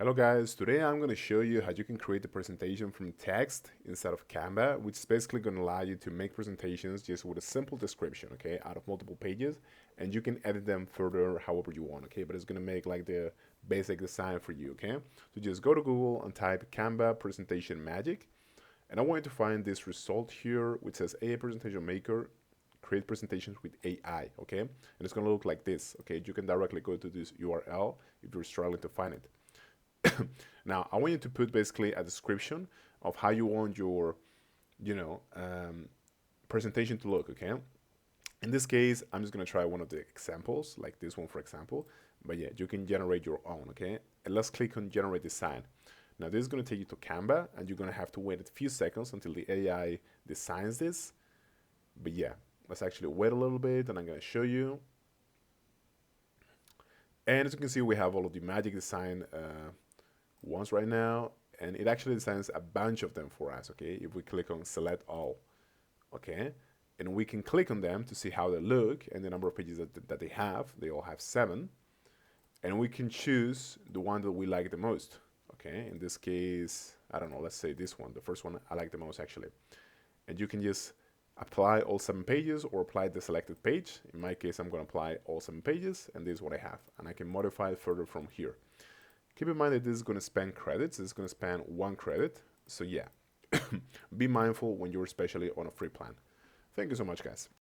Hello guys, today I'm going to show you how you can create a presentation from text inside of Canva, which is basically going to allow you to make presentations just with a simple description, okay, out of multiple pages, and you can edit them further however you want, okay, but it's going to make like the basic design for you, okay. So just go to Google and type Canva presentation magic, and I want you to find this result here which says AI presentation maker create presentations with AI, okay, and it's going to look like this, okay. You can directly go to this URL if you're struggling to find it. Now, I want you to put basically a description of how you want your, presentation to look, okay? In this case, I'm just gonna try one of the examples, like this one, for example. But yeah, you can generate your own, okay? And let's click on generate design. Now, this is gonna take you to Canva, and you're gonna have to wait a few seconds until the AI designs this. But yeah, let's actually wait a little bit, and I'm gonna show you. And as you can see, we have all of the magic design ones right now, and it actually designs a bunch of them for us, okay. If we click on select all, okay, and we can click on them to see how they look and the number of pages that they all have 7, and we can choose the one that we like the most, okay. In this case, I don't know, let's say this one, the first one I like the most actually, and you can just apply all 7 pages or apply the selected page. In my case, I'm going to apply all 7 pages, and this is what I have, and I can modify it further from here. Keep in mind that this is going to span credits. It's going to span 1 credit. So yeah, be mindful when you're especially on a free plan. Thank you so much, guys.